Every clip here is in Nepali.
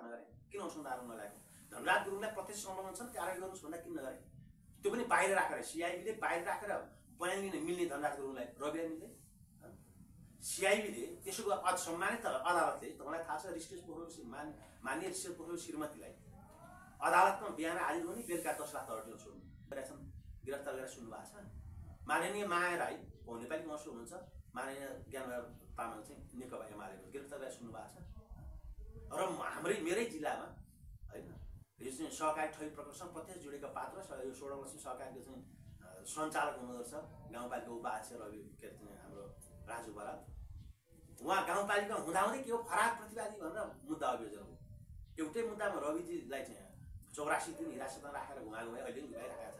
नगरे? किन उसमा आरोप नलाग्यो? धनराज गुरुङलाई प्रत्यक्ष संलग्न छन् कारवाही गर्नुहोस् भन्दा किन नगरे? त्यो पनि बाहिर राखेर सिआइबीले बाहिर राखेर बयान लिन मिल्ने धनराज गुरुङलाई रविलाई मिल्दै सिआइबीले त्यसो अझ सम्मानित अदालतले तपाईँलाई थाहा छ ऋषिकेश पोखरेल मान्य ऋषिकेश पोखरेल श्रीमतीलाई अदालतमा बिहान हाजिर हुने बेलुका 10 लाख तर्टिल छोड्नु गरेछन् गिरफ्तार गरेर सुन्नु भएको छ। माननीय माया राई नेपाली महसुल हुनुहुन्छ माननीय ज्ञानबहादुर तामाङ चाहिँ नेकपा एमालेको गिरफ्तार गरेर सुन्नु भएको छ। र मेरै जिल्लामा होइन यो चाहिँ सहकारी ठगी प्रकरणसँग प्रत्यक्ष जोडेका पात्र यो सोह्रलक्ष्मी सहकारीको चाहिँ सञ्चालक हुनुहुँदो रहेछ गाउँपालिका उपाध्यक्ष रवि के अरे हाम्रो राजु बराल। उहाँ गाउँपालिका हुँदाहुँदै के हो फराक प्रतिवादी भनेर मुद्दा अभियोजन हो। एउटै मुद्दामा रविजीलाई चाहिँ 84 दिन हिरासतमा राखेर घुमाएको भए अहिले पनि घुमाइराखेको छ।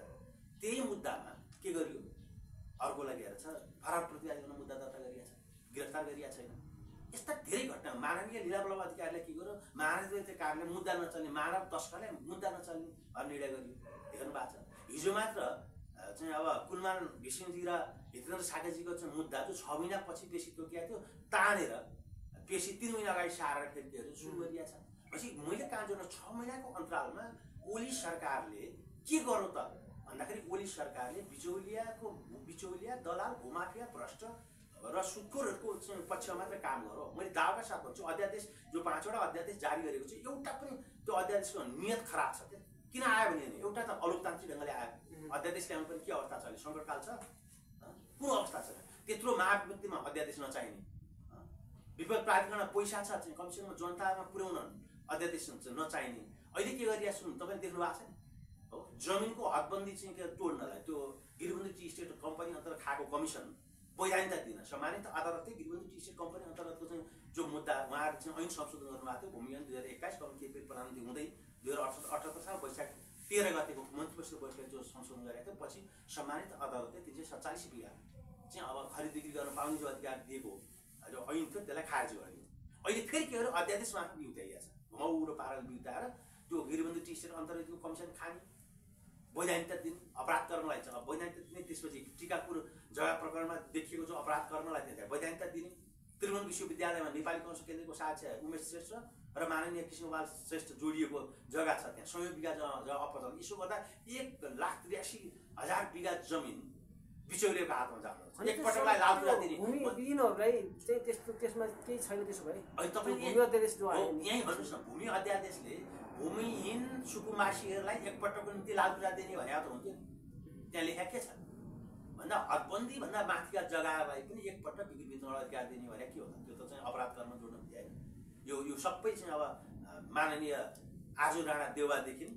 त्यही मुद्दामा के गरियो अर्कोलाई लिएर छ फराक प्रतिवादी भनेर मुद्दा दर्ता गरिएको छ, गिरफ्तार गरिएको छैन। यस्ता धेरै घटना माननीय लीलावल्लभ अधिकारीले के गर्यो महाराजले कार्यालय मुद्दा नचल्ने मानव तस्करले मुद्दा नचल्ने भन्ने निर्णय गरियो। हेर्नु भएको छ हिजो मात्र चाहिँ अब कुलमान घिसिङजी र हितेन्द्र साकेजीको चाहिँ मुद्दा जो 6 महिनापछि पेशी तोकिएको थियो तानेर पेशी 3 महिना अगाडि सारेर फेरि सुरु गरिएको छ। पछि मैले कहाँ जोड्न 6 महिनाको अन्तरालमा ओली सरकारले के गर्नु त भन्दाखेरि ओली सरकारले बिचौलिया दलाल भूमाफिया भ्रष्ट र सुत्खोरहरूको पक्षमा मात्र काम गरौँ। मैले दावाका साथ भन्छु अध्यादेश जो 5वटा अध्यादेश जारी गरेको छ एउटा पनि त्यो अध्यादेशको नियत खराब छ। क्या किन आयो भने एउटा त अलोकतान्त्रिक ढङ्गले आयो अध्यादेश ल्याउनु पनि के अवस्था छ अहिले सङ्कटकाल छ कुन अवस्था छ त्यत्रो महाविपत्तिमा अध्यादेश नचाहिने विपद प्राधिकरणमा पैसा छ चाहिँ कमसेकम जनतामा पुर्याउन अध्यादेश नचाहिने अहिले के गरिरहेको छु तपाईँले देख्नु भएको छ नि हो जमिनको हदबन्दी चाहिँ के तोड्नलाई त्यो गिरिबन्धु टी स्टेट कम्पनी अन्तर्गत खाएको कमिसन वैधानिकता दिन सम्मानित अदालतले गिरिबन्धु टी स्टेट कम्पनी अन्तर्गतको चाहिँ जो मुद्दा उहाँहरू चाहिँ ऐन संशोधन गर्नुभएको थियो भूमि ऐन 2021 कम केपी प्रधानमन्त्री हुँदै 2078 साल वैशाख 13 गतेको मन्त्री परिषद बैठकले जो संशोधन गरेको थियो पछि सम्मानित अदालतले 347 बिघा चाहिँ अब खरिद बिक्री गर्न पाउने जो अधिकार दिएको जो ऐन थियो त्यसलाई खारेज गरियो। अहिले फेरि के गर्यो अध्यादेशमा बिउताइएको छ घुमाउरो पाराले बिउताएर त्यो गिरिबन्धु टी स्टेट अन्तर्गतको कमिसन खाने वैधानिकता दिन अपराध कर्मलाई चाहिँ वैधानिकता दिने त्यसपछि टिकापुर जग्गा प्रकरणमा देखिएको जो अपराध कर्मलाई त्यहाँ वैधानिकता दिने त्रिभुवन विश्वविद्यालयमा नेपाली कौशल केन्द्रको साक्षी उमेश श्रेष्ठ र माननीय कृष्णपाल श्रेष्ठ जोडिएको जग्गा छ त्यहाँ 100 बिघा जग्गा अपचलन यसो गर्दा 1,83,000 बिघा जमिन बिचौलिएको हातमा जान्छ। एकपटकलाई लाभपुरा दिने भूमिहीनहरूलाई चाहिँ त्यस्तो त्यसमा केही छैन त्यसो भए अनि तपाईँ भूमि अध्यादेश जो आयो यहीँ भन्नुहोस् न भूमि अध्यादेशले भूमिहीन सुकुमासीहरूलाई एकपटकको निम्ति लाभपुरा दिने भने त हुन्थ्यो त्यहाँ लेखा के छ भन्दा हदबन्दी भन्दा माथिका जग्गालाई पनि एकपटक बिक्री वितरण अधिकार दिने भने के हो त त्यो त चाहिँ अपराध गर्न जोड्नु हुँदैन। यो सबै चाहिँ अब माननीय आजु राणा देउवादेखि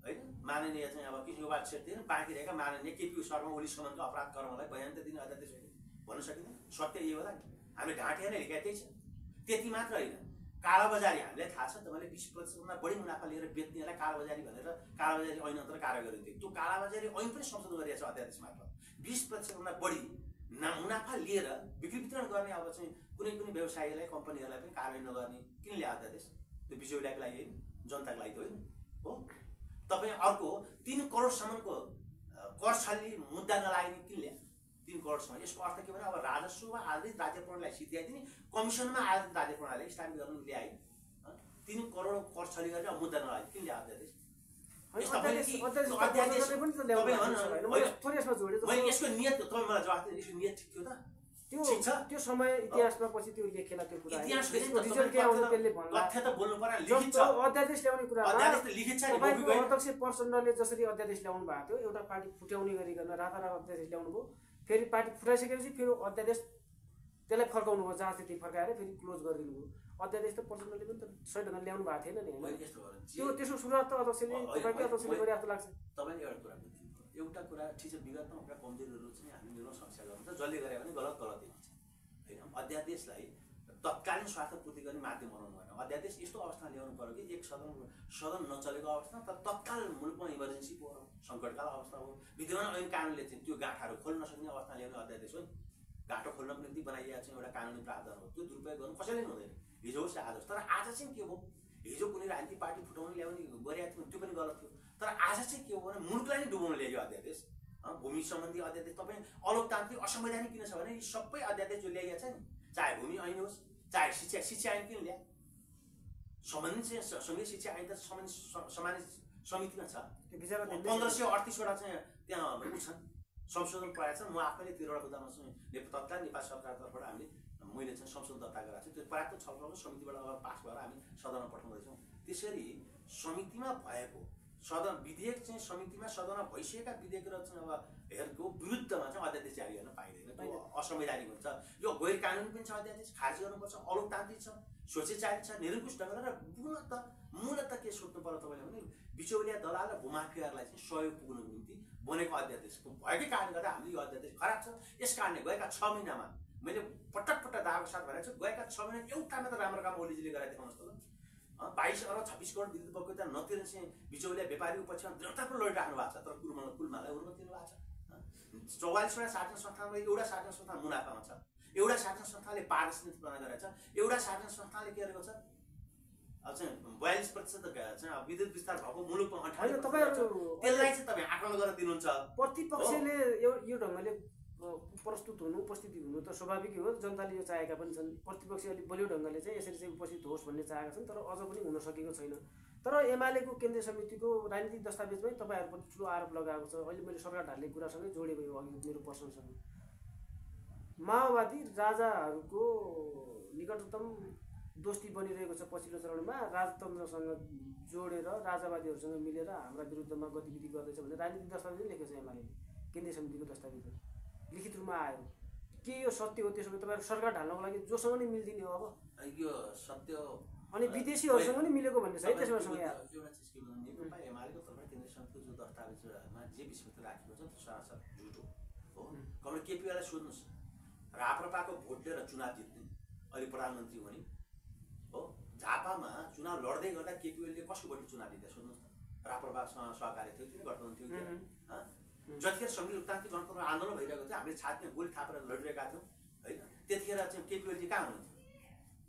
होइन माननीय चाहिँ अब कृष्णपाल श्रेष्ठदेखि बाँकी रहेका माननीय केपी शर्मा ओलीसम्मको अपराध कर्मलाई बयान दिने अध्यादेश होइन भन्न सकिँदैन। सत्य यो होला नि हामीले ढाँटेर नै लेखेका त्यही छ। त्यति मात्र होइन कालाबजारी हामीलाई थाहा छ तपाईँले 20% बढी मुनाफा लिएर बेच्नेलाई कालाबजारी भनेर कालाबजारी ऐन अन्तर्गत कारवाही गरिन्थ्यो। त्यो कालाबजारी ऐन पनि संशोधन गरिएको छ अध्यादेश मार्फत 20% बढी मुनाफा लिएर बिक्री वितरण गर्ने अब चाहिँ कुनै पनि व्यवसायीलाई कम्पनीहरूलाई पनि कारवाही नगर्ने किन ल्यायो अध्यादेश? त्यो बिचौलियाको लागि होइन जनताको लागि त होइन हो। तपाईँ अर्को 3 करोडसम्मको कर छली मुद्दा नलाग्ने किन ल्यायो 3 करोडसम्म? यसको अर्थ के भने अब राजस्वमा आधारित राज्य प्रणालीलाई सिध्याइदिने कमिसनमा आधारित राज्य प्रणालीलाई स्थापित गर्न ल्याए 3 करोड कर छली गरेर मुद्दा नलाग्ने किन ल्यायो अध्यादेश? यसको नियत तपाईँ मलाई जवाफ दिनु यसको नियत ठिक थियो त? त्यो समय इतिहासमा पछि त्यो लेखेला त्यो कुरा इतिहास रिजल्ट के आउँछ त्यसले भन्ला तथ्य त बोल्नु पर्यो लिखित छ अध्यादेश ल्याउने कुरा अध्यादेश त लिखित छ नि अध्यक्ष प्रचण्डले जसरी अध्यादेश ल्याउनु भएको थियो एउटा पार्टी फुट्याउने गरिकन रातारात अध्यादेश ल्याउनु भयो फेरि पार्टी फुटाइसकेपछि फेरि अध्यादेश त्यसलाई फर्काउनु भयो जहाँ त्यति फर्काएर फेरि क्लोज गरिदिनु भयो। अध्यादेश त प्रचण्डले पनि त सही ढङ्गले ल्याउनु भएको थिएन नि त्यो त्यसको सुरुवात त अध्यक्षले तपाईँकै अध्यक्षले गरे जस्तो लाग्छ। तपाईँले एउटा कुरा ठिक छ विगतमा एउटा कमजोरीहरू चाहिँ हामी निर्णय समस्या गर्नुहुन्छ जसले गरे पनि गलत गलतै हुन्छ होइन। अध्यादेशलाई तत्कालीन स्वार्थ पूर्ति गर्ने माध्यम बनाउनु भएन। अध्यादेश यस्तो अवस्था ल्याउनु पर्यो कि एक सदन नचलेको अवस्था तर तत्काल मुलुकमा इमर्जेन्सी हो सङ्कटकाल अवस्था हो विद्यमान ऐन कानुनले चाहिँ त्यो गाँठाहरू खोल्न नसक्ने अवस्था ल्याउने अध्यादेश हो नि। गाँठो खोल्नको निम्ति बनाइएको चाहिँ एउटा कानुनी प्रावधान हो त्यो दुरुपयोग गर्नु कसैले पनि हुँदैन हिजो होस् आज होस्। तर आज चाहिँ के हो हिजो कुनै राजनीतिक पार्टी फुटाउनु ल्याउने गरेको थियो त्यो पनि गलत थियो तर आज चाहिँ के हो भने मुलुकलाई नै डुबाउनु ल्यायो अध्यादेश भूमि सम्बन्धी अध्यादेश। तपाईँ अलोकतान्त्रिक असंवैधानिक किन छ भने यी सबै अध्यादेश जो ल्याइएको छ नि चाहे भूमि ऐन होस् चाहे शिक्षा ऐन किन ल्या सम्बन्धित चाहिँ सङ्घीय शिक्षा ऐन त सम्मानित समितिमा छ। त्यो विचारमा 1538 वटा चाहिँ त्यहाँ उ छन्, संशोधन परेको छ। म आफैले 13 वटा बुदामा चाहिँ तत्काल नेपाल सरकारतर्फबाट हामीले मैले चाहिँ संशोधन दर्ता गराएको छु। त्यो पर्याप्त छलफलको समितिबाट अब पास भएर हामी सदनमा पठाउँदैछौँ। त्यसरी समितिमा भएको सदन विधेयक चाहिँ समितिमा सदनमा भइसकेका विधेयक र चाहिँ अब हेरको विरुद्धमा चाहिँ अध्यादेश जारी गर्न पाइँदैन, त्यो असंवैधानिक हुन्छ। यो गैर कानुनी पनि छ, अध्यादेश खारेज गर्नुपर्छ, अलोकतान्त्रिक छ, स्वेच्छाचारी छ, निरङ्कुश ढङ्गले। र मूलत के सोध्नु पर्यो तपाईँले भने बिचौलिया दलाल र भूमाफियाहरूलाई चाहिँ सहयोग पुग्नुको निम्ति बनेको अध्यादेशको भएकै कारणले गर्दा हामीले यो अध्यादेश खराब छ। यस कारणले गएका 6 महिनामा मैले पटक दावाको साथ भनेको छु, गएका 6 महिना एउटा मात्र राम्रो काम ओलीजीले गरेर देखाउनुहोस् त ल। 22 अरब 26 करोड विद्युत बगैँचा नतिर्ने चाहिँ बिचौलिया व्यापारीको पक्षमा दृढतापूर्वक लडिराख्नु भएको छ, तर कुलमालाई उर्वत दिनु भएको छ। 44वटा सार्वजनिक संस्थानमा एउटा सार्वजनिक संस्था मुनाफामा छ, एउटा सार्वजनिक संस्थाले पारदर्शिता प्रदान गरेको छ, एउटा सार्वजनिक संस्थाले के गरेको छ अब चाहिँ 42% चाहिँ विद्युत विस्तार भएको मुलुकमा 58%। त्यसलाई चाहिँ तपाईँ आकलन गरेर दिनुहुन्छ। प्रतिपक्षले यो ढङ्गले प्रस्तुत हुनु उपस्थिति हुनु त स्वाभाविकै हो, जनताले यो चाहेका पनि छन्। प्रतिपक्ष अलिक बलियो ढङ्गले चाहिँ यसरी चाहिँ उपस्थित होस् भन्ने चाहेका छन्, तर अझ पनि हुन सकेको छैन। तर एमालेको केन्द्रीय समितिको राजनीतिक दस्तावेजमै तपाईँहरूप्रति ठुलो आरोप लगाएको छ। अहिले मैले सरकार ढाल्ने कुरासँगै जोडेको यो अघि मेरो प्रश्नसँग माओवादी राजाहरूको निकटतम दोस्ती बनिरहेको छ। पछिल्लो चरणमा राजतन्त्रसँग जोडेर राजावादीहरूसँग मिलेर हाम्रा विरुद्धमा गतिविधि गर्दैछ भनेर राजनीतिक दस्तावेजमै लेखेको छ एमाले, केन्द्रीय समितिको दस्तावेज लिखित रूपमा आयो। के यो सत्य हो? त्यसो भए तपाईँहरू सरकार ढाल्नको लागि जोसँग नै मिल्दिने हो अब? यो सत्य अनि विदेशीहरूसँग नि मिलेको भन्ने छ है। त्यसमा एउटा चिज के भन्नु, नेकपा एमालेको तर्फबाट केन्द्रीय समितिको जो दस्तावेजमा जे विषयवस्तु राखेको छ त्यो सरासर झुट हो। कमल केपीलाई सोध्नुहोस्, राप्रपाको भोट लिएर चुनाव जित्ने, अहिले प्रधानमन्त्री हुने हो। झापामा चुनाव लड्दै गर्दा केपी ओलीले कसको भोटले चुनाव जित्दा सोध्नुहोस् त। राप्रपासँग सहकारी थियो कि गठबन्धन थियो कि? जतिखेर संघीय लोकतान्त्रिक जनतन्त्र आन्दोलन भइरहेको थियो, हामीले छातीमा गोली थापेर लडिरहेका थियौँ होइन। त्यतिखेर चाहिँ केपी ओली कहाँ हुनुहुन्थ्यो?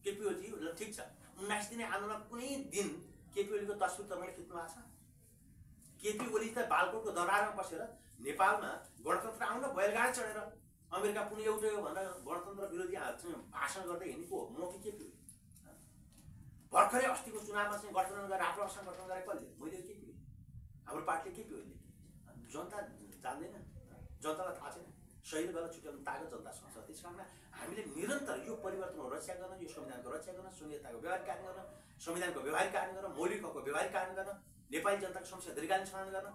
केपी ओली ठिक छ, 19 दिने आन्दोलन कुनै दिन केपी ओलीको तस्बिर तपाईँले खिच्नु भएको छ? केपी ओली त बालकोटको दरबारमा बसेर नेपालमा गणतन्त्र आउन बैलगाडी चढेर अमेरिका पुनः एउटै हो भनेर गणतन्त्र विरोधी भाषण गर्दै हिँडेको म कि केपी ओली? भर्खरै अस्तिको चुनावमा चाहिँ गठबन्धन गरेर राप्रपासँग गठबन्धन गरेर कसले? मैले केपी ओली, हाम्रो पार्टीले केपी ओलीले। जनता जान्दैन, जनतालाई थाहा छैन सही र गलत छुट्याउनु ताकत जनतासँग छ। त्यस कारणले हामीले निरन्तर यो परिवर्तनको रक्षा गर्न, यो संविधानको रक्षा गर्न, संहिताको व्यवहारिक कार्य गर्न, संविधानको व्यवहारिक कार्य गर्न, मौलिक हकको व्यवहारिक कार्य गर्न, नेपाली जनताको समस्या दीर्घकालीन समाधान गर्न,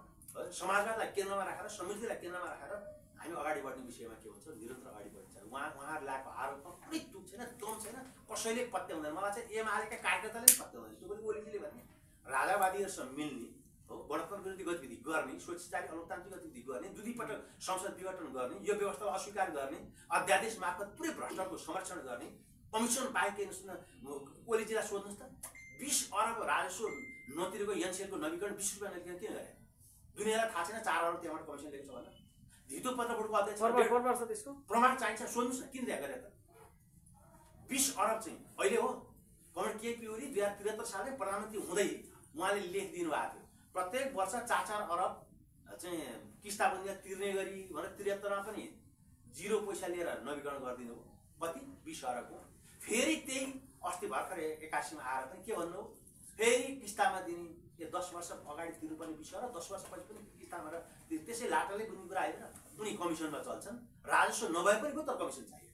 समाजवादलाई केन्द्रमा राखेर, समृद्धिलाई केन्द्रमा राखेर हामी अगाडि बढ्ने विषयमा के हुन्छ निरन्तर अगाडि बढिन्छ। उहाँहरू ल्याएको आरोपमा कुनै तुक छैन, दम छैन, कसैले पत्याउँदैन। मलाई चाहिँ एमालेका कार्यकर्ताले पनि पत्याउँदैन। त्यो पनि ओलीजीले भन्ने राजावादीहरूसँग मिल्ने हो, गणतन्त्र विरोधी गतिविधि गर्ने, स्वेच्छाचारी अलोकतान्त्रिक गतिविधि गर्ने, दुईपटक संसद विघटन गर्ने, यो व्यवस्थालाई अस्वीकार गर्ने, अध्यादेश मार्फत पुरै भ्रष्टहरूको संरक्षण गर्ने, कमिसन बाहेक ओलीजीलाई सोध्नुहोस् त। 20 अरब राजस्व नतिरेको एनसेलको नवीकरण 20 रुपियाँ नतिरेर किन गरे? दुनियाँलाई थाहा छैन 4 अरब त्यहाँबाट कमिसन लिएको छ भनेर। धितो पत्र बोर्डको अध्यक्ष त्यसको प्रमाण चाहिन्छ, सोध्नुहोस् न किन दिएको गरे त? 20 अरब चाहिँ अहिले हो। कमरेड केपी ओली 2073 सालमै प्रधानमन्त्री हुँदै उहाँले लेख दिनुभएको थियो, प्रत्येक वर्ष 4-4 अरब चाहिँ किस्ताबन्दी तिर्ने गरी भनेर 73मा पनि 0 पैसा लिएर नवीकरण गरिदिनु हो। कति? 20 अरबको। फेरि त्यही अस्ति भर्खरै 81मा आएर पनि के भन्नु, फेरि किस्तामा दिने, यो 10 वर्ष अगाडि तिर्नुपर्ने 20 अरब 10 वर्षपछि पनि किस्तामा र त्यसै लाटले बुझ्ने कुरा आएन। उनी कमिसनमा चल्छन्, राजस्व नभए पनि त कमिसन चाहियो।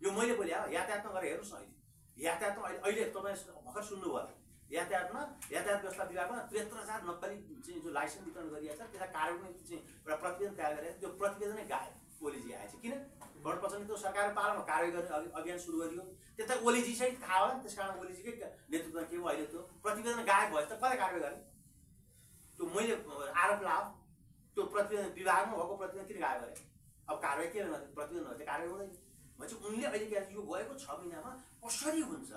यो मैले बोले यातायातमा गएर हेर्नुहोस् न, अहिले यातायातमा अहिले तपाईँ भर्खर सुन्नुभयो होला, यातायात व्यवस्था विभागमा 73,000 नक्कली चाहिँ जो लाइसेन्स वितरण गरिएको छ त्यसलाई कार्यान्वयन चाहिँ एउटा प्रतिवेदन तयार गरेर त्यो प्रतिवेदनै गायो ओलीजी आएछ। किन? गठबन्धन त्यो सरकार पालामा कारवाही गर्ने अभियान सुरु गरियो, त्यता ओलीजी सहित थाहा होला। त्यस कारण ओलीजीकै नेतृत्वमा के हो अहिले त्यो प्रतिवेदन गायब भएछ त कसले कारवाही गर्ने? त्यो मैले आरोप लगाऊ, त्यो प्रतिवेदन विभागमा भएको प्रतिवेदन किन गायब गरे? अब कारवाही के गर्ने? प्रतिवेदन भयो त्यो कारवाही हुँदैन भनेपछि उनले अहिले के यो गएको 6 महिनामा कसरी हुन्छ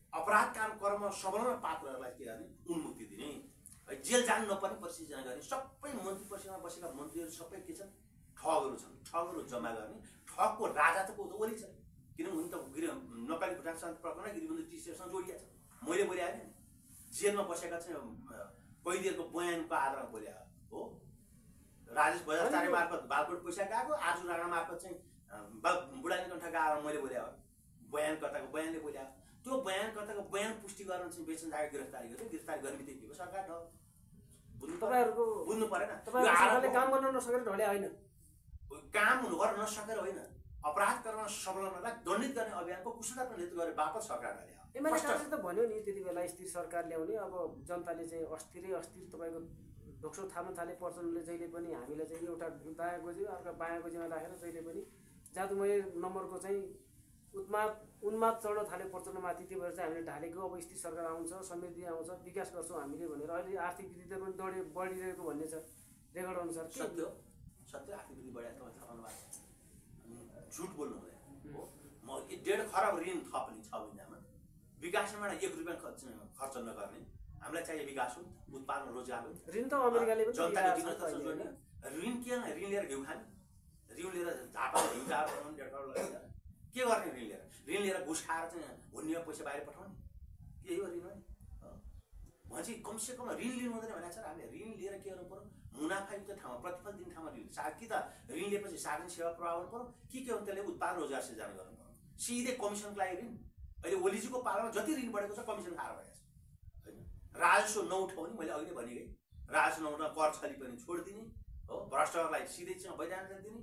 अपराध कर्म सबलमा पात्रहरूलाई के गर्ने? उन्मुक्ति दिने, जेल जानु नपर्ने परिस्थिति गर्ने। सबै मन्त्री परिषदमा बसेका मन्त्रीहरू सबै के छन्? ठगहरू छन्। ठगहरू जम्मा गर्ने, ठगको राजा त को त ओली छ। किनभने उनी त नक्कली भुटानसँग प्रकरण गिरिबन्धु टिसीसँग जोडिएको छ। मैले बोले आएन, जेलमा बसेका चाहिँ कैदीहरूको बयानको आधारमा बोले हो। राजेश बजाचार्य मार्फत बालकोट पैसा गएको, आजु राणा मार्फत चाहिँ बुढानी कण्ठ गएर मैले बोले हो, बयानकर्ताको बयानले बोले। त्यो बयानकर्ताको बयान पुष्टि गर्न चाहिँ बेचन जागे गिरफ्तारी गर्यो, गिरफ्तारी गर्ने बित्तिकै सरकार ढ तपाईहरुको बुझ्नु परेन। तपाईहरुले काम गर्न नसकेर ढले होइन, काम गर्न नसकेर होइन, अपराध गर्न संलग्नलाई दण्डित गर्ने अभियानको कुशलतापूर्ण नेतृत्व गरे बापत सरकार ढल्यो। एमाले काङ्ग्रेसले त भन्यो नि त्यति बेला स्थिर सरकार ल्याउने, अब जनताले चाहिँ अस्थिरै अस्थिर तपाईको ढोक्सो थाम्न थाले। प्रचण्डले जहिले पनि हामीलाई चाहिँ एउटा दायाँ गोजी अर्को बायाँ गोजीमा राखेर जहिले पनि जादुमय नम्बरको चाहिँ उन्माद चढ्न थाल्यो प्रचण्डमाथि। त्यो भएर चाहिँ हामीले ढालेको अब स्थिर सरकार आउँछ, समृद्धि आउँछ, विकास गर्छौँ हामीले भनेर अहिले आर्थिक वृद्धि पनि बढिरहेको भन्ने छ रेकर्ड अनुसार। सत्य सत्य आर्थिक वृद्धि बढाएको थाहा पाउनु भएको झुट बोल्नु हुँदैन हो। म 1.5 खरब ऋण थप्ने 6 महिनामा, विकासमा 1 रुपैयाँ खर्च नगर्ने, हामीलाई चाहिए विकास हो, उत्पादन रोजगार हो। ऋण त अमेरिकाले पनि जनताले दिन त जोड्ने ऋण के ऋण लिएर घिउ खाने, ऋण लिएर झापा घिउ खाएर बनाउने 1.5 करोड लगाएर के गर्ने? ऋण लिएर घुस खाएर चाहिँ हुन्ने पैसा बाहिर पठाउने, यही हो ऋण है। भनेपछि कमसेकम ऋण लिनु हुँदैन भनेको छ। हामीले ऋण लिएर के गर्नु पर्यो? मुनाफायुक्त ठाउँमा, प्रतिफल दिने ठाउँमा ऋण कि त ऋण लिएपछि सार्वजनिक सेवा प्रवाह गर्नु पर्यो कि के हो त्यसले उत्पादन रोजगार सिर्जना गर्नु पर्यो। सिधै कमिसनको लागि ऋण, अहिले ओलीजीको पालामा जति ऋण बढेको छ कमिसन खाएर भएको छ होइन। राजस्व नउठाउने, मैले अघि नै भनेकै राजस्व नउठाउन कर छली पनि छोडिदिने हो, भ्रष्टाचारलाई सिधै चाहिँ वैधानिक दिने,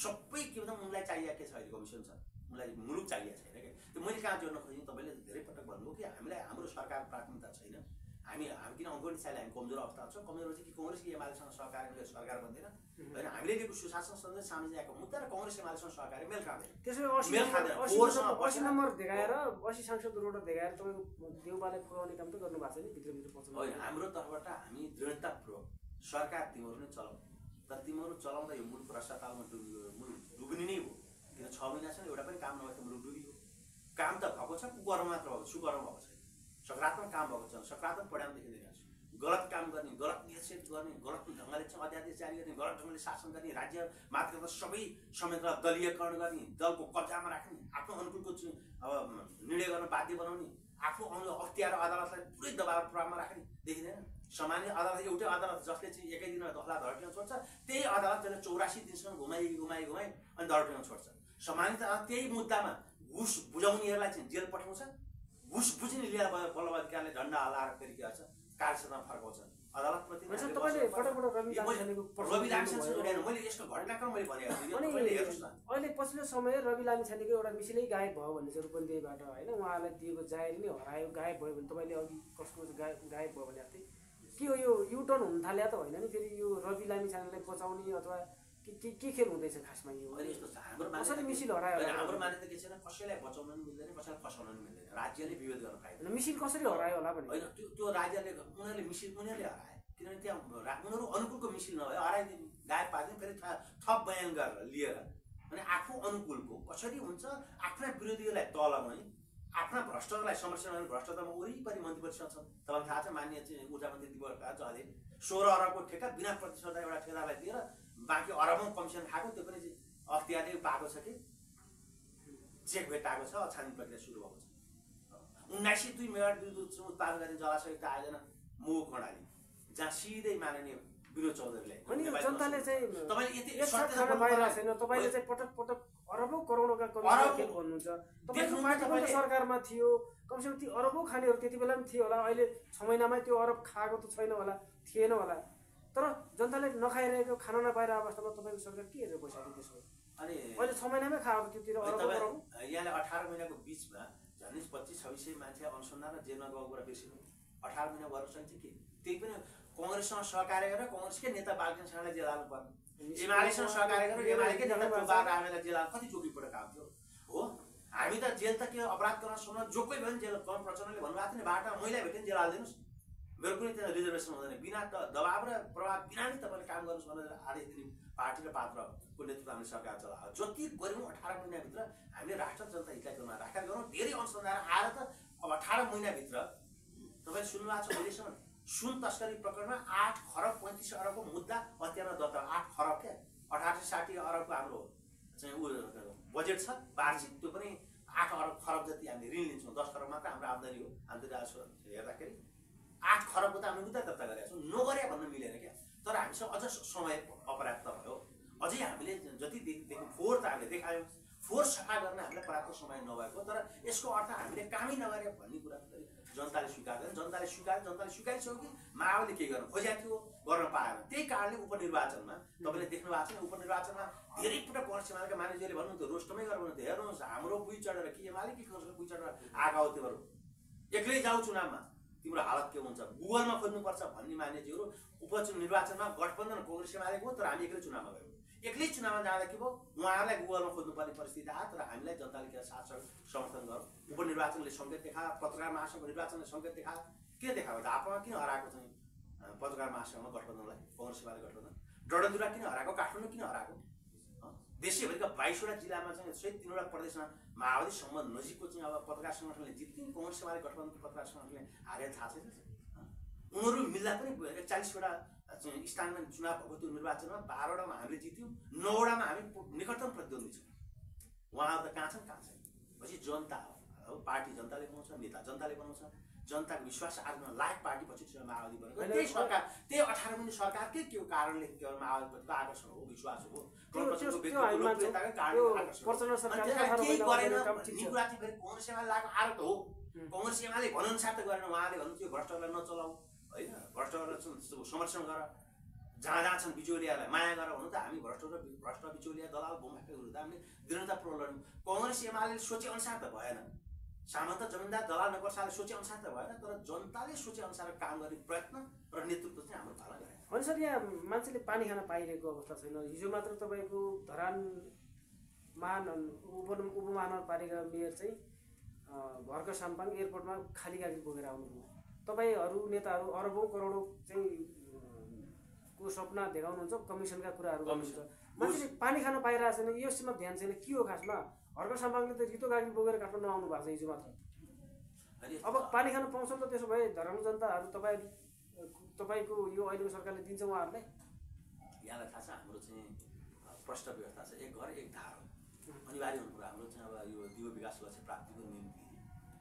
सबै के भन्छ उनलाई चाहिएको के छ अहिले कमिसन छ, उनलाई मुलुक चाहिएको छैन क्या। त्यो मैले कहाँ जोड्न खोजेँ, तपाईँले धेरै पटक भन्नुभयो कि हामीलाई हाम्रो सरकार प्राथमिकता छैन, हामी किन अङ्गोनी साइले हामी कमजोर अवस्था छ। कमजोर चाहिँ कि कङ्ग्रेस कि एमालेसँग सहकार्य सरकार बन्दैन होइन। हामीले लिएको सुशासन सञ्चालन सामाजिक मुद्दा र कङ्ग्रेस एमालेसँग सहकार्य मेल खाँदैन। त्यसैले 80 नम्बर देखाएर 80 सांसदहरुबाट देखाएर तपाईको देउबालाई पुगाउने काम त गर्नु भएको छैन भित्रभित्र पछाडि होइन। हाम्रो तर्फबाट हामी दृढतापूर्वक सरकार तिमीहरू नै चलाऊ, तर तिमीहरू चलाउँदा यो मुलुक भ्रष्टाचारमा मुलुक डुब्ने नै हो। किन 6 महिनासम्म एउटा पनि काम नभए त मुलुक डुबियो। काम त भएको छ, कुकर्म मात्र भएको, सुकर्म भएको छैन। सकारात्मक काम भएको छ, सकारात्मक परिणाम देखिँदैन। गलत काम गर्ने, गलत निषेध गर्ने, गलत ढङ्गले चाहिँ अध्यादेश जारी गर्ने, गलत ढङ्गले शासन गर्ने, राज्य मात्र सबै समेत दलीयकरण गर्ने, दलको कब्जामा राख्ने, आफ्नो अनुकूलको चाहिँ अब निर्णय गर्न बाध्य बनाउने, आफू अख्तियार अदालतलाई पुरै दबाव प्रभावमा राख्ने देखिँदैन। सामान्य अदालत एउटै अदालत जसले चाहिँ एकै दिनमा दखला धर्टिन छोड्छ, त्यही अदालत त्यसले 84 दिनसम्म घुमाइ अनि धर्टिन छोड्छ। सामान्यतः त्यही मुद्दामा घुस बुझाउनेहरूलाई चाहिँ जेल पठाउँछ, घुस बुझ्ने लिएर बल्ल अधिकारले झन्डा हल्लाएर फेरि के गर्छ कार्यक्षेत्रमा फर्काउँछ। अदालतप्रति रवि लामिछानेसँग जोडेर मैले यस्तो घटनाक्रम मैले भनेको छु। अहिले पछिल्लो समय रवि लामिछानेको एउटा मिसिलै गायब भयो भन्ने चाहिँ रूपन्देहीबाट होइन, उहाँलाई दिएको जाहेरी नै हरायो, गायब भयो भने तपाईँले अघि कसको गायब भयो भने जस्तै के हो यो युटर्न हुन थाल्यो त होइन नि? फेरि यो रवि लामिछानेलाई बचाउने अथवा के खेल हुँदैछ खासमा? यो कसरी मिसिल हरायो? हाम्रो मान्यता के छैन, कसैलाई बचाउन पनि मिल्दैन, कसैलाई फसाउन पनि मिल्दैन। राज्यले विभेद गर्न पाइँदैन। मिसिल कसरी हरायो होला भने होइन, त्यो राज्यले उनीहरूले मिसिल उनीहरूले हराए, किनभने त्यहाँ उनीहरू अनुकूलको मिसिल नभए हराइदिने, गायब पारिदिने, फेरि थप बयान गरेर लिएर अनि आफू अनुकूलको कसरी हुन्छ आफ्ना विरोधीहरूलाई तल लगाउने, आफ्ना भ्रष्टलाई समस्या गर्ने। भ्रष्टाचारमा वरिपरि मन्त्री परिषद छ, तपाईँलाई थाहा छ, मान्य चाहिँ ऊर्जा मन्त्री दिवस जले 16 अरबको ठेक्का बिना प्रतिस्पर्धा एउटा ठेलालाई दिएर बाँकी अरबौँ कमिसन खाएको, त्यो पनि अख्तियारले पाएको छ कि चेक भेटाएको छ, छानबिन प्रक्रिया सुरु भएको छ। 1902 मेगावाट विद्युत उत्पादन गर्ने जलाशयको आयोजना मोह कर्णाली, जहाँ सिधै माननीय विनोद चौधरीले अनि जनताले चाहिँ तपाईले यति एकसाथ खान पाइरहेको छैन। तपाईँले चाहिँ पटक पटक अरबौँ करोडका कमिसन भन्नुहुन्छ। तपाईँको पार्टी पनि सरकारमा थियो, कमसेकम ती अरबौँ खानेहरू त्यति बेला पनि थियो होला। अहिले 6 महिनामै त्यो अरब खाएको त छैन होला, थिएन होला। तर जनताले नखाइरहेको, खान नपाइरहेको अवस्थामा तपाईँको सरकार के हेरेर पैसा दिँदैछ? अनि अहिले 6 महिनामै खाएको त्योतिर अरब यहाँले 18 महिनाको बिचमा झन् 25-26 मान्छे अनुसन्धान र जेलमा गएको कुरा बिर्सिनु। 18 महिना वर्षसँग चाहिँ के त्यही पनि कांग्रेससँग सहकार्य गरेर कांग्रेसकै नेता बालकृष्ण शाहलाई जेल हाल्नु पर्ने, एमालेसँग सहकार्य गरेर एमालेकै नेता बाबा रामेलाई जेल हाल्नु कति चोकीपटक काम थियो हो। हामी त जेल त के अपराध गर्न सक्नु, जो कोही भयो नि जेल। कम प्रचण्डले भन्नुभएको थियो नि, बाटा मैला भेट्यो नि जेल हालिदिनुहोस्, मेरो कुनै त्यहाँ रिजर्भेसन हुँदैन, बिना दबाब र प्रभाव बिना नै तपाईँले काम गर्नुहोस् भनेर आदेश दिने पार्टी र पात्रको नेतृत्व हामीले सरकार चलायो। जति गऱ्यौँ 18 महिनाभित्र हामीले राष्ट्र जनता हितलाई गर्न राखेर गरौँ। धेरै अनुसन्धान आएर त अब 18 महिनाभित्र तपाईँ सुन्नुभएको छ अहिलेसम्म सुन तस्करी प्रकरणमा 8 खरब 35 अरबको मुद्दा हत्यामा दर्ता। 8 खरब क्या 1860 अरबको हाम्रो चाहिँ बजेट छ वार्षिक, त्यो पनि 8 अरब खरब जति हामीले ऋण लिन्छौँ। 10 खरब मात्र हाम्रो आम्दानी हो आन्तरिक राजस्व हेर्दाखेरि। 8 खरबको त हामीले मुद्दा दर्ता गरेका छौँ, नगरे भन्न मिलेन क्या। तर हामीसँग अझ समय अपर्याप्त भयो, अझै हामीले जति देख्यौँ फोहोर त हामीले देखायौँ। फोहोर सफा सफा गर्न हामीलाई पर्याप्त समय नभएको, तर यसको अर्थ हामीले कामै नगरे भन्ने कुरा जनताले स्वीकार्दैन। जनताले स्वीकारिसक्यो कि माओवादीले के गर्न खोजेको थियो, गर्न पाएन। त्यही कारणले उपनिर्वाचनमा तपाईँले देख्नु भएको छ, उपनिर्वाचनमा धेरै पटक कांग्रेस एमालेका मानिसहरूले भन्नुहुन्थ्यो, रोस्टमै गरेर भन्नुहुन्थ्यो, हेर्नुहोस् हाम्रो बुई चढेर कि एमाले कि कांग्रेसको बुई चढेर आएका हो तिमीहरू, एक्लै जाऊ चुनावमा, तिम्रो हालत के हुन्छ, गुगलमा खोज्नुपर्छ भन्ने मानिसहरू उपनिर्वाचनमा गठबन्धन कांग्रेस एमालेको हो, तर हामी एक्लै चुनावमा गयौँ। एक्लै चुनावमा जाँदा के भयो, उहाँहरूलाई गुगलमा खोज्नुपर्ने परिस्थिति आयो, तर हामीलाई जनताले के साथ समर्थन गर्यो। उपनिर्वाचनले सङ्केत देखायो, पत्रकार महासङ्घ निर्वाचनले सङ्केत देखायो। के देखायो, झापामा किन हराएको चाहिँ पत्रकार महासङ्घमा गठबन्धनलाई, कांग्रेस एमाले गठबन्धन, डडेलधुरा किन हराएको, काठमाडौँ किन हराएको, देशैभरिका 22वटा जिल्लामा चाहिँ सहित 3वटा प्रदेशमा माओवादीसम्म नजिकको चाहिँ अब पत्रकार सङ्गठनले जित्ने, कांग्रेस एमाले गठबन्धनको पत्रकार सङ्गठनले हारेर थाहा छैन। उनीहरू मिल्दा पनि 41वटा स्थानमा चुनाव भएको त्यो निर्वाचनमा 12वटामा हामीले जित्यौँ, 9वटामा हामी निकटतम प्रतिद्वन्दी छौँ। उहाँहरू त कहाँ छन्, कहाँ छैन। पछि जनता हो, पार्टी जनताले बनाउँछ, नेता जनताले बनाउँछ, जनताको विश्वास आर्जन लायक पार्टी पछि माओवादी बनेको। त्यही सरकार, त्यही 18 महिने सरकारकै के कारणले केवल माओवादीप्रतिको आकर्षण हो, विश्वास हो, कांग्रेस एमाले लागेको आरोप हो। कांग्रेस एमाले भननुसार त गरेन, उहाँले भन्नुहुन्थ्यो भ्रष्टहरूलाई नचलाऊ होइन, भ्रष्टहरूलाई संरक्षण गर, जहाँ छन् बिचौलियालाई माया गर भन्नु त हामी भ्रष्ट बिचौलिया दलाल भूमिका विरुद्ध हामीले दृढतापूर्वक लड्यौँ। कांग्रेस एमाले सोचे अनुसार त भएन, सामन्त जमिनदार दलाल नगरसाले सोचे अनुसार त भएन, तर जनताले सोचे अनुसार काम गर्ने प्रयत्न र नेतृत्व चाहिँ हाम्रो पाला गरे। होइन सर, यहाँ मान्छेले पानी खान पाइरहेको अवस्था छैन। हिजो मात्र तपाईँको धरान उपमहानगरपालिका मेयर चाहिँ भर्खर साम्पाङ एयरपोर्टमा खाली गाडी बोकेर आउनुभयो। तपाईँहरू नेताहरू अरबौँ करोडौँ चाहिँ को सपना देखाउनुहुन्छ, कमिसनका कुराहरू गर्नुहुन्छ, मान्छेले पानी खान पाइरहेको छैन, यसमा ध्यान छैन। के हो खासमा? भर्खर साम्पाङले त रितो गाडी बोकेर काठमाडौँ आउनु भएको छ हिजो मात्र। अब पानी खान पाउँछ त, त्यसो भए धरान जनताहरू तपाईँको यो अहिलेको सरकारले दिन्छ उहाँहरूलाई? यहाँलाई थाहा छ हाम्रो चाहिँ प्रष्ट व्यवस्था छ, एक घर एक धार हो, अनिवार्य हुनु पर्यो। हाम्रो चाहिँ अब यो दिगो विकास लक्ष्य प्राप्तिको निम्ति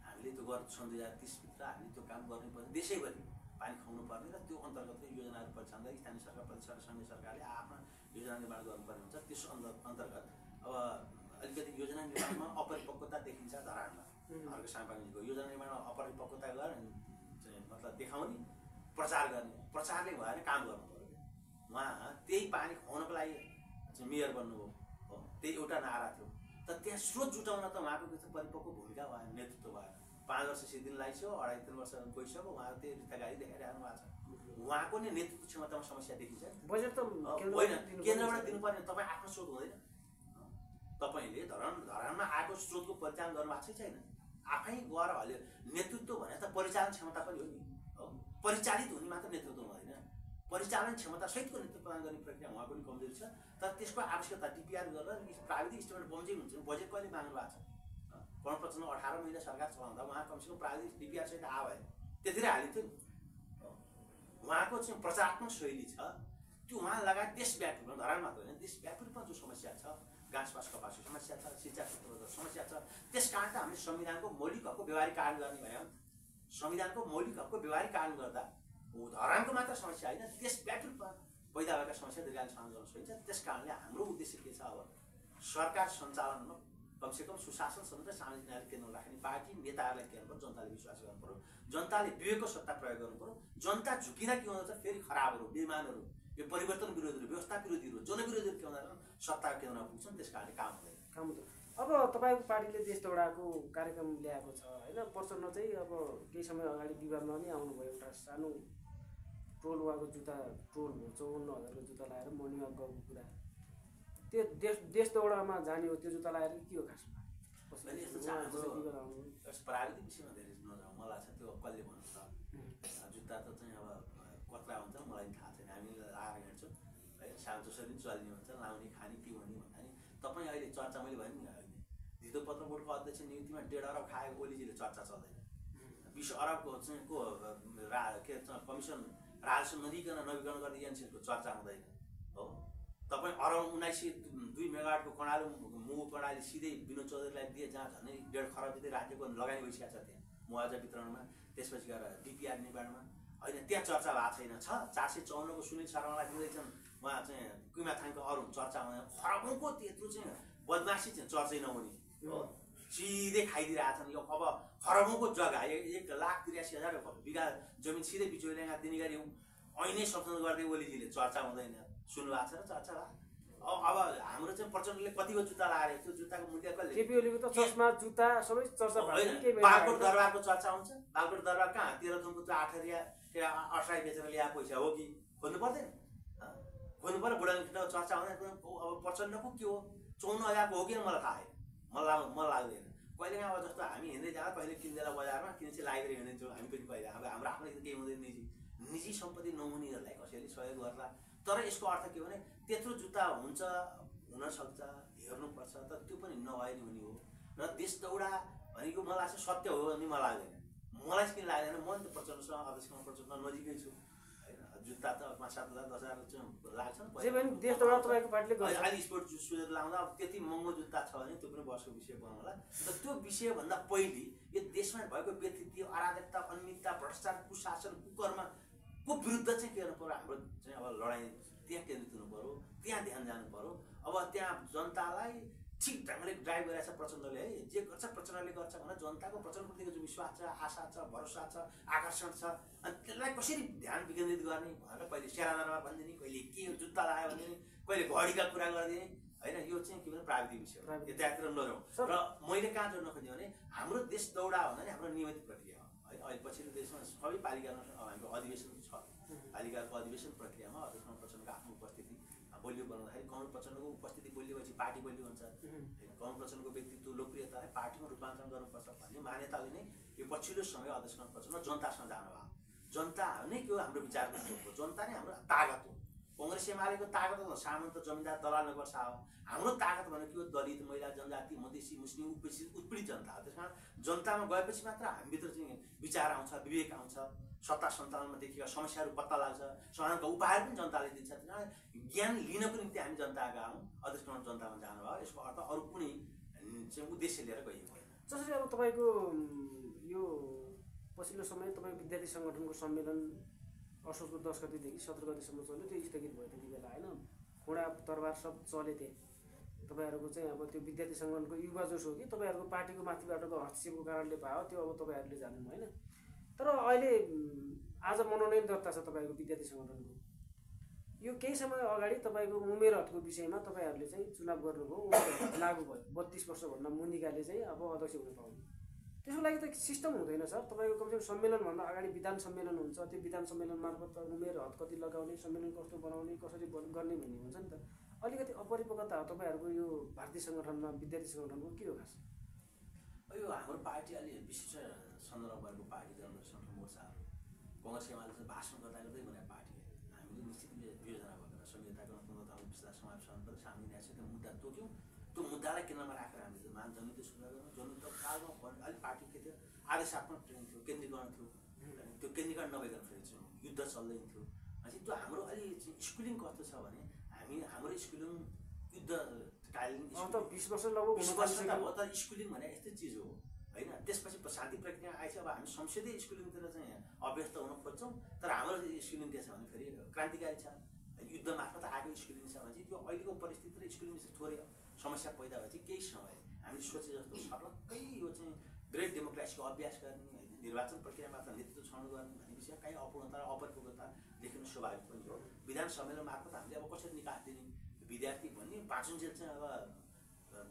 हामीले त्यो सन् 2030 भित्र हामीले त्यो काम गर्नुपर्ने, देशैभरि पानी खुवाउनु पर्ने र त्यो अन्तर्गतको योजनाहरू परिचालन गरी स्थानीय सरकार, प्रदेश सरकार, सङ्घीय सरकारले आफ्ना योजना निर्माण गर्नुपर्ने हुन्छ। त्यस अन्तर्गत अब अलिकति योजना निर्माणमा अपरिपक्वता देखिन्छ धरानमा, अर्को साम्पाङको योजना निर्माणमा अपरिपक्वता गर्ने मतलब देखाउने, प्रचार गर्ने, प्रचारले भएन काम गर्नु पर्यो। उहाँ त्यही पानी खुवाउनको लागि मेयर बन्नुभयो हो, त्यही एउटा नारा थियो। तर त्यहाँ स्रोत जुटाउन त उहाँको परिपक्व भूमिका भएन, नेतृत्व भएन। 5 वर्ष सिद्धिन लगाइसक्यो, 2.5-3 वर्ष गइसक्यो, उहाँहरू त्यही रित्तागाडी देखाइरहनु भएको छ। उहाँको नै नेतृत्व क्षमतामा समस्या देखिन्छ। बजेट त होइन, केन्द्रबाट दिनुपर्ने, तपाईँ आफ्नो स्रोत हुँदैन। तपाईँले धरानमा आएको स्रोतको परिचालन गर्नुभएको छैन, आफै गएर हल्यो। नेतृत्व भने त परिचालन क्षमता पनि हो नि, हो, परिचालित हुने मात्र नेतृत्व हुँदैन, परिचालन क्षमता सहितको नेतृत्व प्रदान गर्ने प्रक्रिया उहाँको पनि कमजोरी छ। तर त्यसको आवश्यकता डिपिआर गरेर प्राविधिक स्टेटमेन्ट बमोजिम हुन्छ। बजेट कहिले माग्नु भएको छ? गणप्रचण्ड 18 महिना सरकार चलाउँदा उहाँ कमसेकम प्राविधिक डिपिआर सहित आयो, त्यतिरै हालिन्थ्यो नि। उहाँको चाहिँ प्रचारात्मक शैली छ, त्यो उहाँ लगायत देशव्यापी रूपमा, धरान मात्र होइन देशव्यापी रूपमा जो समस्या छ, घाँसपास कपासको समस्या छ, शिक्षा क्षेत्रको समस्या छ, त्यस कारण त हामीले संविधानको मौलिक हकको व्यवहारिक कारण गर्ने भयो। संविधानको मौलिक हकको व्यवहारिक कारण गर्दा धरानको मात्र समस्या होइन, देशव्यापी रूपमा पैदा भएका समस्या दीर्घकालीन समाधान गर्न सकिन्छ। त्यस कारणले हाम्रो उद्देश्य के छ, अब सरकार सञ्चालनमा कमसेकम सुशासन समेत सामाजिक न्याय केन्द्र राख्ने पार्टी नेताहरूलाई के गर्नु पर्यो, जनताले विश्वास गर्नु पर्यो, जनताले विवेकको सत्ता प्रयोग गर्नु पर्यो। जनता झुकिँदा के हुँदछ, फेरि खराबहरू, बेइमानहरू, यो परिवर्तन विरोधीहरू, व्यवस्था विरोधीहरू, जनविरोधीहरू के हुँदैन, सत्ताको केन्द्रमा पुग्छन्। त्यस कारणले काम हुँदैन। अब तपाईँको पार्टीले देश दौडाको कार्यक्रम ल्याएको छ होइन, प्रचण्ड चाहिँ अब केही समय अगाडि विवादमा पनि आउनुभयो। एउटा सानो ट्रोल उहाँको जुत्ता ट्रोल भयो, 54,000 को जुत्ता लगाएर मर्निङ वाक गएको कुरा, त्यो देश दौडामा जाने हो त्यो जुत्ता लगाएर के हो खासमा? प्राविधिक विषयमा धेरै नजाउँ, मलाई छ त्यो कसले भन्छ जुत्ता त चाहिँ अब कत्रा हुन्छ मलाई थाहा छैन, हामी लगाएर हिँड्छौँ है, सानो जसरी चल्ने हुन्छ, लाउने खाने के हुने भन्दा नि तपाईँ अहिले चर्चा मैले भने नि अहिले धितो पत्र बोर्डको अध्यक्ष नियुक्तिमा 1.5 अरब खाएको ओलीजीले चर्चा चल्दैन, 20 अरबको चाहिँ के कमिसन राजस्व नदिकन नवीकरण गर्ने एनसीको चर्चा हुँदैन हो। तपाईँ अरब 1902 मेगावाटको कर्णाली मुगु कर्णाली सिधै विनोद चौधरीलाई दिए, जहाँ झन्डै 1.5 खरब जति राज्यको लगानी भइसकेको छ त्यहाँ मुआवजा वितरणमा, त्यसपछि गएर डिपिआर निर्माणमा होइन, त्यहाँ चर्चा भएको छैन। 454 को सुनिल शर्मालाई दिँदैछन्, उहाँ चाहिँ कुमाथाङको अरू चर्चा हुँदैन, खरबौँको त्यत्रो चाहिँ बदमासी चाहिँ चर्चै नहुने हो सिधै खाइदिरहेछन्। यो अब खरबौँको जग्गा 1,83,000 बिघा जमिन सिधै बिचौलियामा दिने गरी ऐनै संशोधन गर्दै ओलीजीले चर्चा हुँदैन, सुन्नुभएको छ र चर्चा भयो। अब हाम्रो चाहिँ प्रचण्डले कतिको जुत्ता लगाएर त्यो जुत्ताको मूल्य कसले? केपी ओलीको त चस्मा जुत्ता सबै चर्चा होइन। बागकोट दरबारको चर्चा हुन्छ। बागकोट दरबार कहाँ? तेह्रथुमको 8 बेचेर ल्याएको पैसा हो कि? खोज्नु पर्दैन? खोज्नु पर्यो। बुढानीको चर्चा हुँदैन। अब प्रचण्डको के हो? 54,000को हो कि मलाई थाहा छैन, मलाई लाग्दैन। कहिले अब जस्तो हामी हिँड्दै जाँदा कहिले किन्दैन बजारमा, किन चाहिँ लागिरहेर हिँड्छौँ हामी पनि कहिले। अब हाम्रो आफ्नो केही हुँदैन, निजी सम्पत्ति नहुनेहरूलाई कसैले सहयोग गर्ला। तर यसको अर्थ के हो भने त्यत्रो जुत्ता हुन्छ, हुनसक्छ, हेर्नुपर्छ, तर त्यो पनि नभए नि हुने हो। र देश दौडा भनेको मलाई लाग्छ सत्य हो भने मलाई लाग्दैन। मलाई किन लाग्दैन? म नि त प्रचण्डसँग अध्यक्षसँग प्रचण्ड नजिकै छु होइन। जुत्ता त 5,000 10,000 लाग्छ नि। देश दौडा तपाईँको पार्टीले गर्छ। अहिले स्पोर्ट सुजहरू लाउँदा अब त्यति महँगो जुत्ता छ भने त्यो पनि बसको विषय बनाउँला। तर त्यो विषयभन्दा पहिले यो देशमा भएको व्यक्तित्व, अराजकता, अनियमितता, भ्रष्टाचार, कुशासन, कुकर्मको विरुद्ध चाहिँ के गर्नु पर्यो? हाम्रो चाहिँ अब लडाइँ त्यहाँ केन्द्रित हुनु पर्यो, त्यहाँ ध्यान जानु पर्यो। अब त्यहाँ जनतालाई ठिक ढङ्गले ड्राइभ गरेछ प्रचण्डले है। जे गर्छ प्रचण्डले गर्छ भनेर जनताको प्रचण्डप्रतिको जो विश्वास छ, आशा छ, भरोसा छ, आकर्षण छ, अनि त्यसलाई कसरी ध्यान विकेन्द्रित गर्ने भनेर कहिले सेरादरमा भनिदिने, कहिले के जुत्ता लगायो भनिदिने, कहिले घडीका कुरा गरिदिने होइन। यो चाहिँ के भने प्राविधिक विषय हो, त्यतातिर नजाउँ। र मैले कहाँ जोड्न खोजेँ भने हाम्रो देश दौडा भन्दा नि हाम्रो नियमित प्रक्रिया हो है। अहिले पछिल्लो देशमा सबै पालिकामा हाम्रो अधिवेशन छ। पालिकाको अधिवेशन प्रक्रियामा अध्यक्ष प्रचण्डको आफ्नो उपस्थिति बलियो बनाउँदाखेरि कमल प्रचण्डको उपस्थिति बलिएपछि पार्टी बलियो हुन्छ होइन। कमल प्रचण्डको व्यक्तित्व, लोकप्रियतालाई पार्टीमा रूपान्तरण गर्नुपर्छ भन्ने मान्यताले नै यो पछिल्लो समय अध्यक्ष प्रचण्ड जनतासँग जानुभयो। जनता नै के हो? हाम्रो विचारको स्रोत हो। जनता नै हाम्रो ताकत हो। कांग्रेस एमालेको ताकत हो सामन्त, जमिनदार, दलाल, नगरसा हो। हाम्रो ताकत भनेको दलित, महिला, जनजाति, मधेसी, मुस्लिम, उत्पीडित जनता हो। त्यस कारण जनतामा गएपछि मात्र हामीभित्र चाहिँ विचार आउँछ, विवेक आउँछ, सत्ता सञ्चालनमा देखिएका समस्याहरू पत्ता लाग्छ, समाधानका उपायहरू पनि जनताले दिन्छ। त्यस कारण ज्ञान लिनको निम्ति हामी जनता गयौँ, अध्यक्ष जनतामा जानुभयो। यसको अर्थ अरू कुनै चाहिँ उद्देश्य लिएर गइएको होइन। जसरी अब तपाईँको यो पछिल्लो समय तपाईँ विद्यार्थी सङ्गठनको सम्मेलन असोजको 10 गतिदेखि 17 गतिसम्म चल्यो, त्यो स्थगित भयो त्यति बेला होइन। घोडा तरबार सब चले थिए। तपाईँहरूको चाहिँ अब त्यो विद्यार्थी सङ्गठनको युवा जोस हो कि तपाईँहरूको पार्टीको माथिबाटको हस्तक्षेपको कारणले भयो, त्यो अब तपाईँहरूले जान्नु होइन। तर अहिले आज मनोनयन दर्ता छ तपाईँको विद्यार्थी सङ्गठनको। यो केही समय अगाडि तपाईँको उमेर हदको विषयमा तपाईँहरूले चाहिँ चुनाव गर्नुभयो, उमेर हद लागू भयो। 32 वर्षभन्दा मुनिकाले चाहिँ अब अध्यक्ष हुन पाउने। त्यसको लागि त सिस्टम हुँदैन सर? तपाईँको कमसेकम सम्मेलनभन्दा अगाडि विधान सम्मेलन हुन्छ, त्यो विधान सम्मेलन मार्फत उमेर हद कति लगाउने, सम्मेलन कस्तो बनाउने, कसरी गर्ने भन्ने हुन्छ नि त। अलिकति अपरिपक्वता हो तपाईँहरूको यो भारतीय सङ्गठनमा, विद्यार्थी सङ्गठनको के हो खास? यो हाम्रो पार्टी अलि विशिष्ट सन्दर्भ भएको पार्टी जनसङ्घ मोर्चाहरू कांग्रेस एमाले चाहिँ भाषण गर्दा गर्दै बनाएको पार्टी हो। हामीले निश्चित योजना गरेर संहिताको अनुगमन विस्तार समावेश गर्नुपर्छ। हामीले न्याय त्यो मुद्दा तोक्यौँ। त्यो मुद्दालाई केन्द्रमा राखेर हामीले मान जनयुद्ध सुरु गर्यौँ। जनयुद्ध कालमा अलिक पार्टी के थियो, आदेशात्मक ट्रेनिङ थियो, केन्द्रीकरण थियो। त्यो केन्द्रीकरण नभइकन फेरि चाहिँ युद्ध चल्दै थियो। अनि त्यो हाम्रो अलि स्कुलिङ कस्तो छ भने हाम्रो स्कुलिङ युद्धकालीन 20 वर्ष लगभग 20 वर्ष त हो, तर स्कुलिङ भने यस्तै चिज हो होइन। त्यसपछि शान्ति प्रक्रिया आएछ। अब हामी संसदीय स्कुलिङतिर चाहिँ अभ्यस्त हुन खोज्छौँ, तर हाम्रो स्कुलिङ के छ भने फेरि क्रान्तिकारी छ, युद्ध मार्फत आएको स्कुलिङ छ भने चाहिँ त्यो अहिलेको परिस्थिति र स्कुलिङ थोरै समस्या पैदा भएपछि केही समय हामीले सोचे जस्तो सर्लक्कै यो चाहिँ ग्रेट डेमोक्रेसीको अभ्यास गर्ने, निर्वाचन प्रक्रियामा नेतृत्व छनौट गर्ने भन्ने विषय कहीँ अपूर्णता र अपरिपक्वता देखिनु स्वाभाविक पनि हो। विधान सम्मेलन मार्फत हामीले अब कसरी निकास दिने, विद्यार्थी भन्ने पाँचुन्जेल चाहिँ अब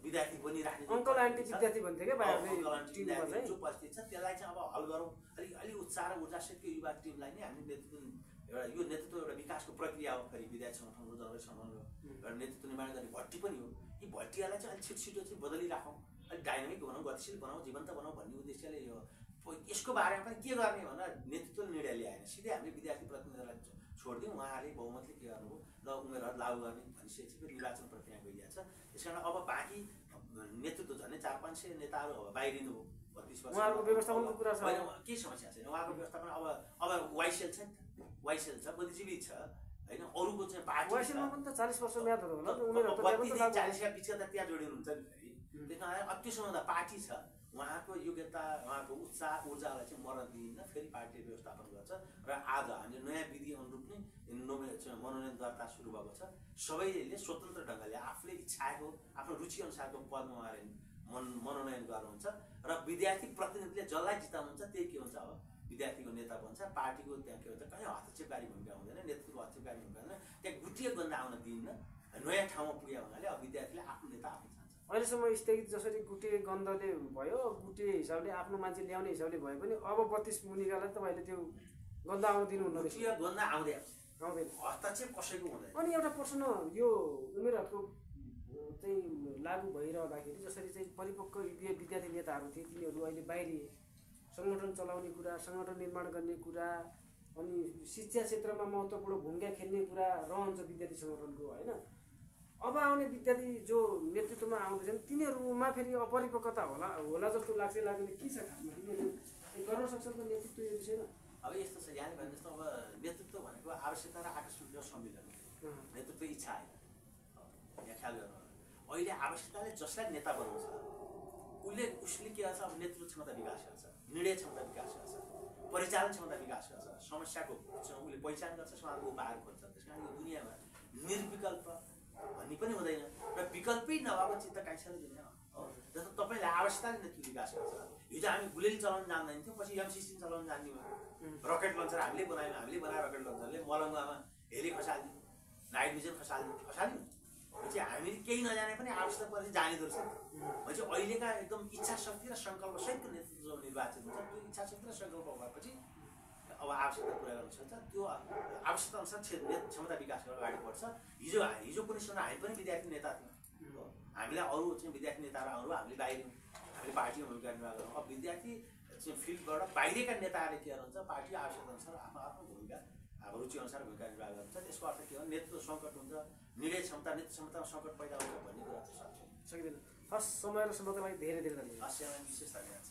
विद्यार्थी बनिराख्ने अङ्कल आन्टी विद्यार्थी भन्थे क्या जो परिस्थिति छ त्यसलाई चाहिँ अब हल गरौँ। अलि उत्साह र ऊर्जासहितको युवा टिमलाई नै हामी नेतृत्व यो नेतृत्व एउटा विकासको प्रक्रिया हो। फेरि विद्यार्थी सङ्गठनको जनवरी सङ्गठनको एउटा नेतृत्व निर्माण गर्ने भट्टी पनि हो। यी भट्टीहरूलाई चाहिँ अलिक छिटो चाहिँ बदलिराखौँ, अलिक डाइनामिक बनाऊ, गतिशील बनाऊ, जीवन्त बनाऊ भन्ने उद्देश्यले यो यसको बारेमा पनि के गर्ने भनेर नेतृत्वले निर्णय ल्याएन। सिधै हामीले विद्यार्थी प्रतिनिधिलाई छोडिदिउँ, उहाँहरूले बहुमतले के गर्नुभयो ल उमेरहरू लागू गर्ने भनिसकेपछि फेरि निर्वाचन प्रक्रिया गइरहेको छ। त्यस कारण अब बाँकी नेतृत्व झन् 400-500 नेताहरू अब बाहिरिनु भयो। 32 वर्ष उहाँहरूको व्यवस्थापनको कुरा छ होइन, केही समस्या छैन उहाँको व्यवस्थापन। अब वाइसेल छ नि त, वाइसेल छ, बुद्धिजीवी छ होइन। अरूको चाहिँ पार्टी वाइसेलमा पनि त 40 वर्ष म्यादहरू होला, उमेर 40 का बिचका त त्यहाँ जोडिनुहुन्छ नि फेरि। त्यस कारण अत्युसम्म पार्टी छ, उहाँको योग्यता, उहाँको उत्साह ऊर्जालाई चाहिँ मर्न दिइन्न, फेरि पार्टीले व्यवस्थापन गर्छ। र आज हामीले नयाँ विधि अनुरूप नै मनोनयन दर्ता सुरु भएको छ। सबैले स्वतन्त्र ढङ्गले आफूले इच्छाएको आफ्नो रुचि अनुसारको पदमा उहाँले मनोनयन गर्नुहुन्छ र विद्यार्थी प्रतिनिधिले जसलाई जिताउनुहुन्छ त्यही के हुन्छ, अब विद्यार्थीको नेता बन्छ। पार्टीको त्यहाँ के हुन्छ, कहीँ हस्तक्षेपकारी भूमिका हुँदैन, नेतृत्वको हस्तक्षेपकारी भूमिका हुँदैन, त्यहाँ गुटिए गन्ध आउन दिइन्न। नयाँ ठाउँमा पुगे हुनाले अब विद्यार्थीले आफ्नो नेता आफै चाहन्छ। अहिलेसम्म स्थगित जसरी गुटे गन्धले भयो, गुटे हिसाबले आफ्नो मान्छे ल्याउने हिसाबले भयो पनि अब 32 मुनिकालाई तपाईँले त्यो गन्ध आउन दिनुहुन्न। गुटिए गन्ध आउँदैन, हस्तक्षेप कसैको हुँदैन। अनि एउटा प्रश्न, यो उमेरहरूको चाहिँ लागू भइरहँदाखेरि जसरी चाहिँ परिपक्व विद्यार्थी नेताहरू थिए तिनीहरू अहिले बाहिरिए, सङ्गठन चलाउने कुरा, सङ्गठन निर्माण गर्ने कुरा, अनि शिक्षा क्षेत्रमा महत्त्वपूर्ण भूमिका खेल्ने कुरा रहन्छ विद्यार्थी सङ्गठनको, होइन? अब आउने विद्यार्थी जो नेतृत्वमा आउँदैछन् तिनीहरूमा फेरि अपरिपक्वता होला जस्तो लाग्दैन। के छ खासमा, तिनीहरू गर्न सक्छन् त नेतृत्व यो विषयमा? अब यस्तो छ, यहाँले भने जस्तो अब नेतृत्व भनेको आवश्यकता र आकस्मिक सम्मिलन, नेतृत्व इच्छा होइन। यहाँ ख्याल गर्नु, अहिले आवश्यकताले जसलाई नेता बनाउँछ उसले के गर्छ, अब नेतृत्व क्षमता विकास गर्छ, निर्णय क्षमता विकास गर्छ, परिचालन क्षमता विकास गर्छ, समस्याको उसले पहिचान गर्छ, समाधानको उपायहरू खोज्छ। त्यस कारण यो दुनियाँमा निर्विकल्प भन्ने पनि हुँदैन र विकल्पै नभएको चित्त काइसले दुनियाँ हो। जस्तो तपाईँले आवश्यकताले नेतृत्व विकास गर्छ। हिजो हामी गुलेली चलाउन जान्दैन थियौँ, पछि M16 चलाउन जान्ने भयो। रकेट लन्चर हामीले बनायौँ, हामीले बनाएर रकेट लन्चरले मलङ्गामा हेली खसालिदियो, नाइट भिजन खसाल्यौँ। पछि हामीले केही नजाने पनि आवश्यकता परेर जाने रहेछ। भनेपछि अहिलेका एकदम इच्छा शक्ति र सङ्कल्प सहितको नेतृत्व जो निर्वाचित हुन्छ, त्यो इच्छा शक्ति र सङ्कल्प भएपछि अब आवश्यकता पुरा गर्न सक्छ। त्यो आवश्यकता अनुसार क्षमता विकास गरेर अगाडि बढ्छ। हिजो कुनै समय हामी पनि विद्यार्थी नेता थियौँ, हामीलाई अरू चाहिँ विद्यार्थी नेताहरू हामीले बाहिर हामीले पार्टीको भूमिका निर्वाह गरौँ। अब विद्यार्थी चाहिँ फिल्डबाट बाहिरका नेताहरूले के गर्नुहुन्छ, पार्टीको आवश्यकता अनुसार आफ्नो भूमिका अब रुचिअनुसार भूमिका निर्वाह गर्नुहुन्छ। त्यसको अर्थ के हो, नेतृत्व सङ्कट हुन्छ, निर्णय क्षमतामा सङ्कट पैदा हुन्छ भन्ने कुरा चाहिँ सकिँदैन। हस्, समय र समयको लागि धेरै धेरै धन्यवाद। हस्, विशेष धन्यवाद छ।